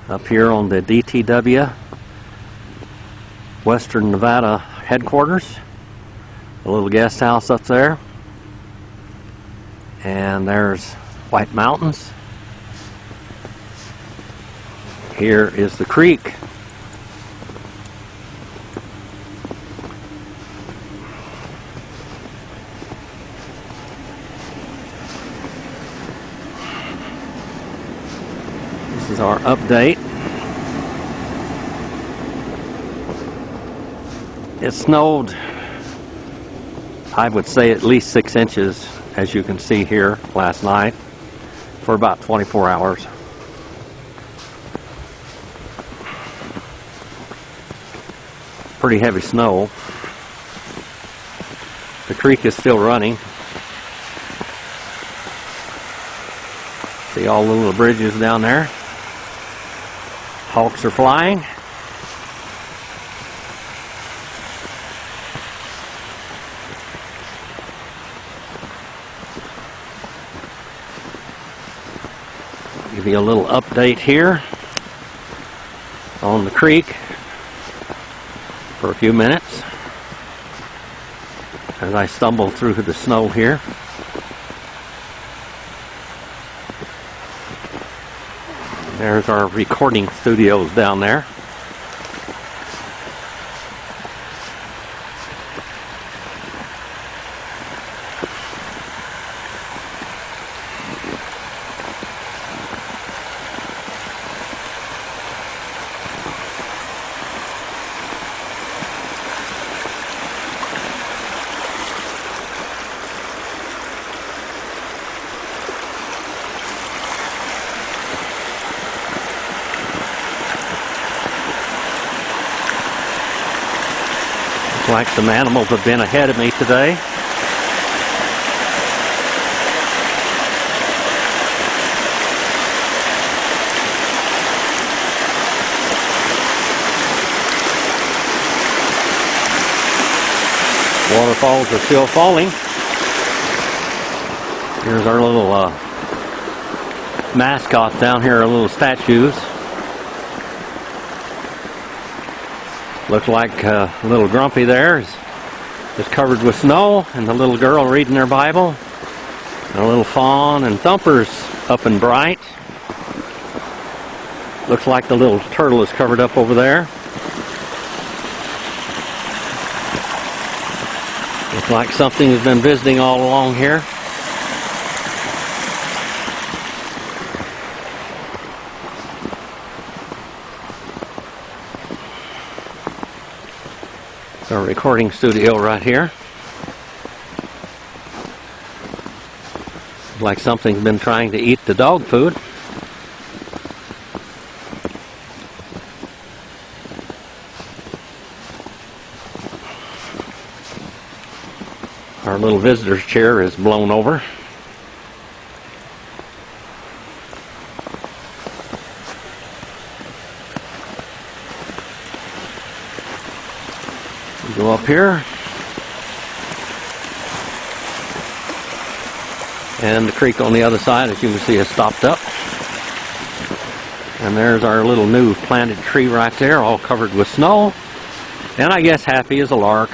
up here on the DTW Western Nevada headquarters. A little guest house up there. And there's White Mountains. Here is the creek. This is our update. It snowed, I would say, at least 6 inches, as you can see here, last night, for about 24 hours. Pretty heavy snow. The creek is still running. See all the little bridges down there? Hawks are flying. Give you a little update here on the creek for a few minutes as I stumble through the snow here. There's our recording studios down there. Like some animals have been ahead of me today. Waterfalls are still falling. Here's our little mascots down here, our little statues. Looks like little Grumpy there is covered with snow, and the little girl reading their Bible. And a little fawn and Thumper's up and bright. Looks like the little turtle is covered up over there. Looks like something has been visiting all along here. Our recording studio right here. Like something's been trying to eat the dog food. Our little visitor's chair is blown over. Go up here, and the creek on the other side, as you can see, has stopped up. And there's our little new planted tree right there, all covered with snow, and I guess happy as a lark.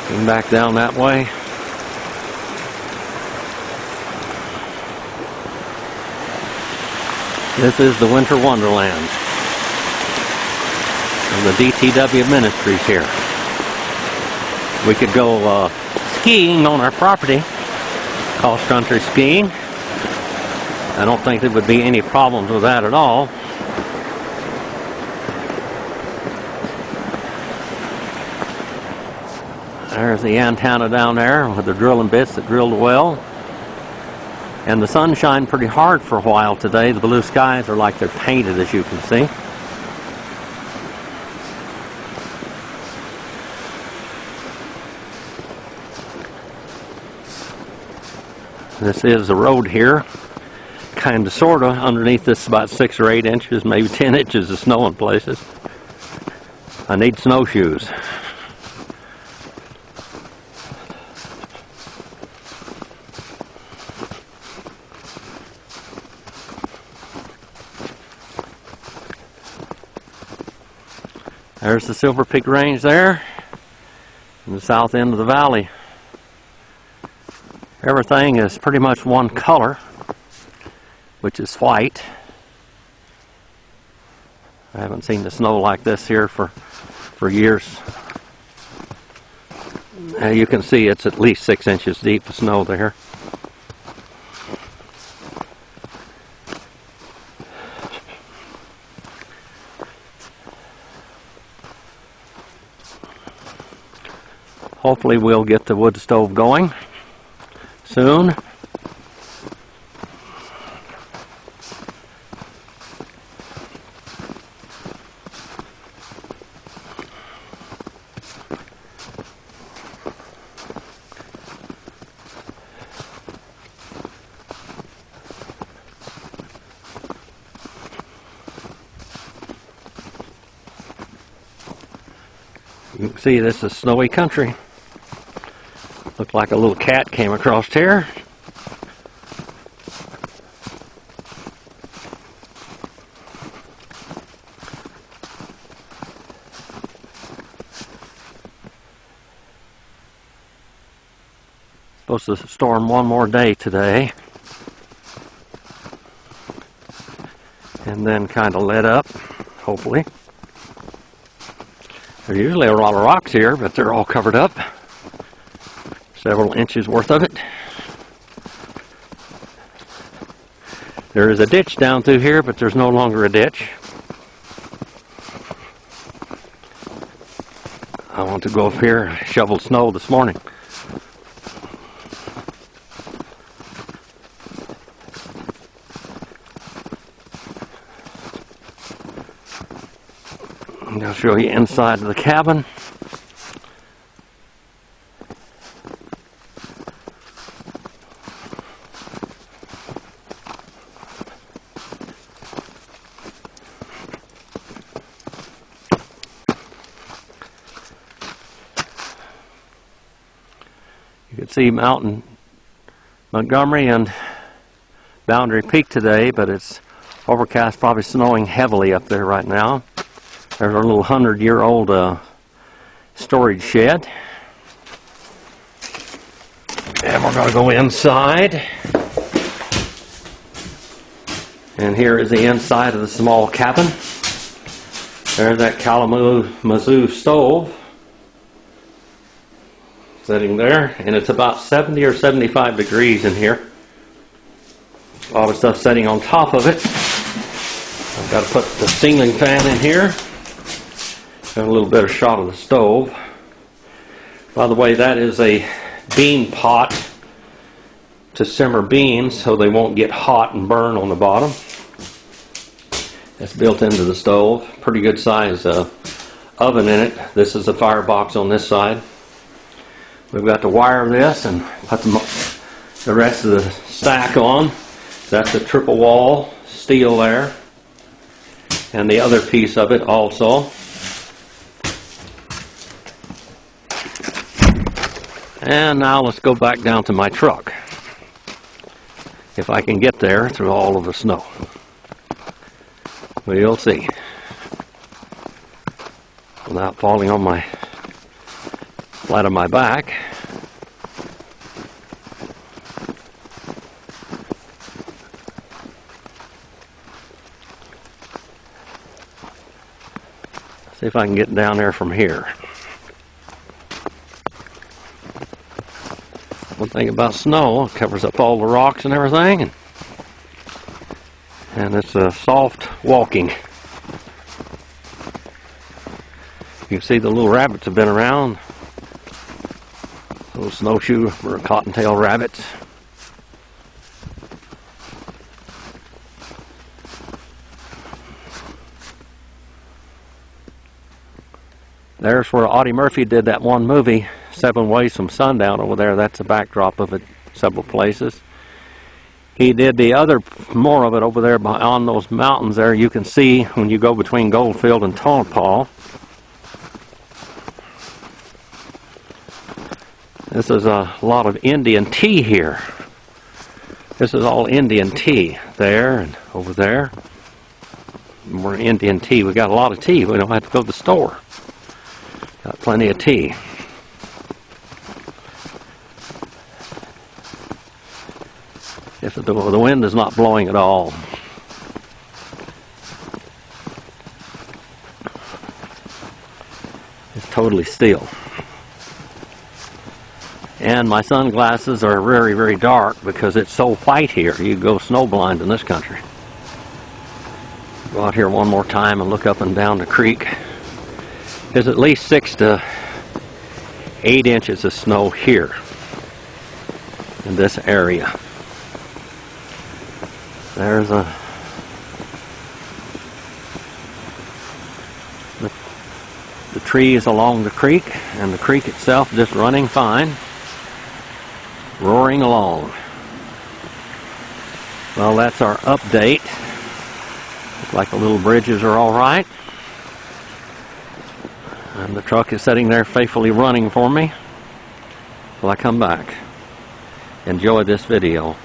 Looking back down that way. This is the Winter Wonderland of the DTW Ministries here. We could go skiing on our property, cross-country skiing. I don't think there would be any problems with that at all. There's the antenna down there with the drilling bits that drilled the well. And the sun shined pretty hard for a while today. The blue skies are like they're painted, as you can see. This is the road here. Kind of, sort of. Underneath this is about 6 or 8 inches, maybe 10 inches of snow in places. I need snowshoes. There's the Silver Peak Range there, in the south end of the valley. Everything is pretty much one color, which is white. I haven't seen the snow like this here for years. You can see it's at least 6 inches deep of snow there. Hopefully we'll get the wood stove going soon. You can see this is snowy country. Looked like a little cat came across here. Supposed to storm one more day today, and then kind of let up, hopefully. There's usually a lot of rocks here, but they're all covered up. Several inches worth of it. There is a ditch down through here, but there's no longer a ditch. I want to go up here and shovel snow this morning. I'll show you inside of the cabin. You can see Montgomery and Boundary Peak today, but it's overcast, probably snowing heavily up there right now. There's our little 100-year-old storage shed. And we're going to go inside. And here is the inside of the small cabin. There's that Kalamazoo stove sitting there, and it's about 70 or 75 degrees in here. All the stuff sitting on top of it. I've got to put the ceiling fan in here. Got a little better shot of the stove. By the way, that is a bean pot to simmer beans so they won't get hot and burn on the bottom. That's built into the stove. Pretty good size oven in it. This is the firebox on this side. We've got to wire this and put the rest of the stack on. That's a triple wall steel there. And the other piece of it also. And now let's go back down to my truck. If I can get there through all of the snow. We'll see. Without falling on my flat of my back. See if I can get down there from here. One thing about snow, it covers up all the rocks and everything, and it's a soft walking. You can see the little rabbits have been around. Little snowshoe or cottontail rabbits. There's where Audie Murphy did that one movie, 7 Ways from Sundown over there. That's the backdrop of it several places. He did the other, more of it over there on those mountains there. You can see when you go between Goldfield and Tonopah. This is a lot of Indian tea here. This is all Indian tea. There and over there. More Indian tea. We got a lot of tea. We don't have to go to the store. Got plenty of tea. If the wind is not blowing at all. It's totally still. And my sunglasses are very, very dark because it's so white here. You go snowblind in this country. Go out here one more time and look up and down the creek. There's at least 6 to 8 inches of snow here in this area. There's the trees along the creek, and the creek itself just running fine, roaring along. Well, that's our update. Looks like the little bridges are all right. And the truck is sitting there faithfully running for me till I come back. Enjoy this video.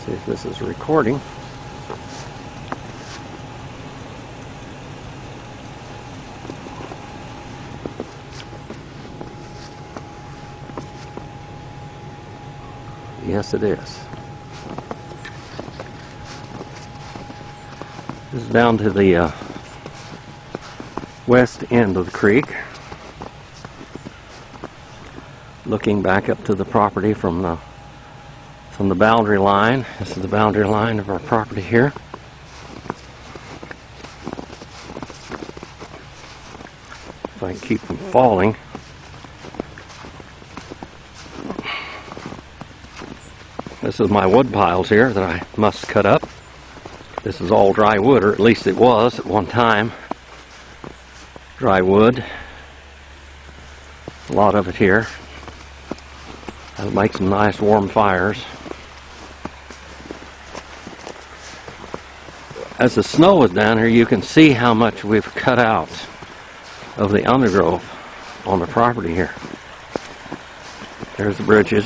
See if this is recording. Yes, it is. This is down to the west end of the creek. Looking back up to the property from the boundary line. This is the boundary line of our property here. If I can keep from falling. This is my wood piles here that I must cut up. This is all dry wood, or at least it was at one time. Dry wood. A lot of it here. That'll make some nice warm fires. As the snow is down here, you can see how much we've cut out of the undergrowth on the property here. There's the bridges.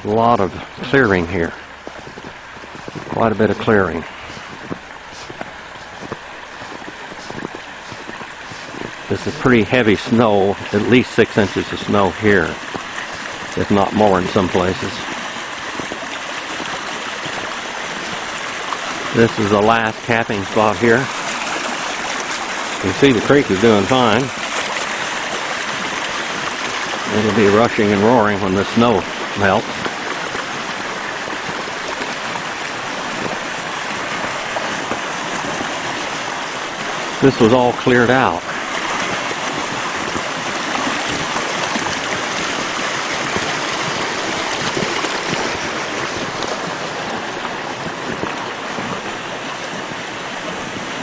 A lot of clearing here. Quite a bit of clearing. This is pretty heavy snow, at least 6 inches of snow here, if not more in some places. This is the last capping spot here. You can see the creek is doing fine. It'll be rushing and roaring when the snow melts. This was all cleared out.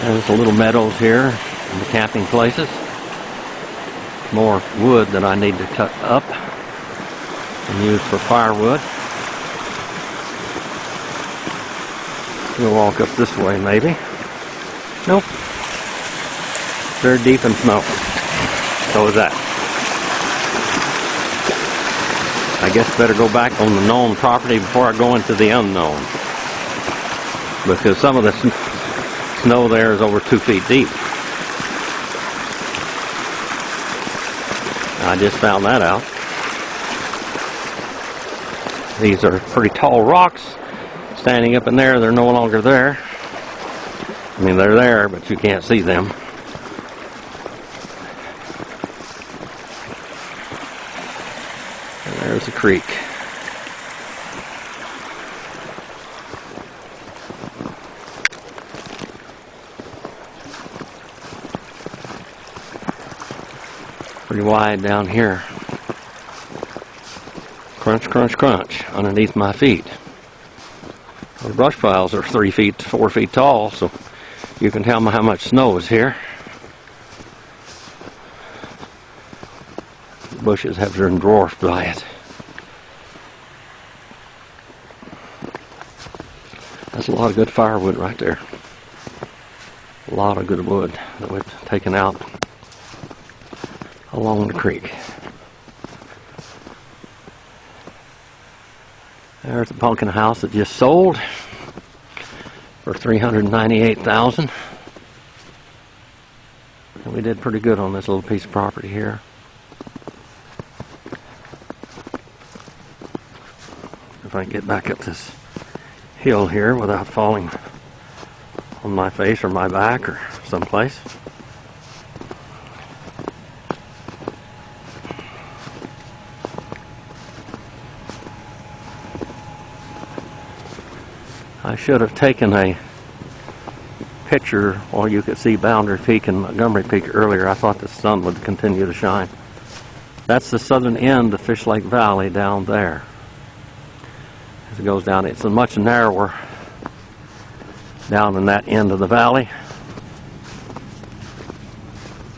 There's the little meadows here in the camping places. More wood that I need to cut up and use for firewood. We'll walk up this way maybe. Nope. Very deep in snow. So is that. I guess better go back on the known property before I go into the unknown. Because some of the snow there is over 2 feet deep. I just found that out. These are pretty tall rocks standing up in there. They're no longer there. I mean, they're there, but you can't see them. And there's the creek. Pretty wide down here. Crunch, crunch, crunch underneath my feet. The brush piles are 3 feet, 4 feet tall, so you can tell me how much snow is here. The bushes have been dwarfed by it. That's a lot of good firewood right there. A lot of good wood that we've taken out along the creek. There's the pumpkin house that just sold for $398,000. And we did pretty good on this little piece of property here. If I can get back up this hill here without falling on my face or my back or someplace. I should have taken a picture while you could see Boundary Peak and Montgomery Peak earlier. I thought the sun would continue to shine. That's the southern end of Fish Lake Valley down there. As it goes down, it's much narrower down in that end of the valley.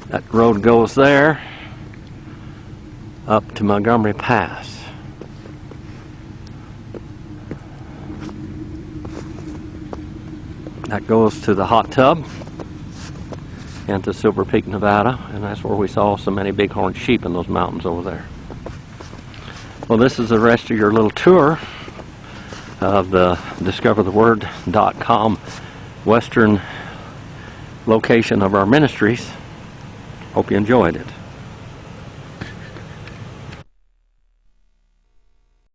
That road goes there up to Montgomery Pass. That goes to the hot tub and to Silver Peak, Nevada, and that's where we saw so many bighorn sheep in those mountains over there. Well, this is the rest of your little tour of the discovertheword.com western location of our ministries. Hope you enjoyed it.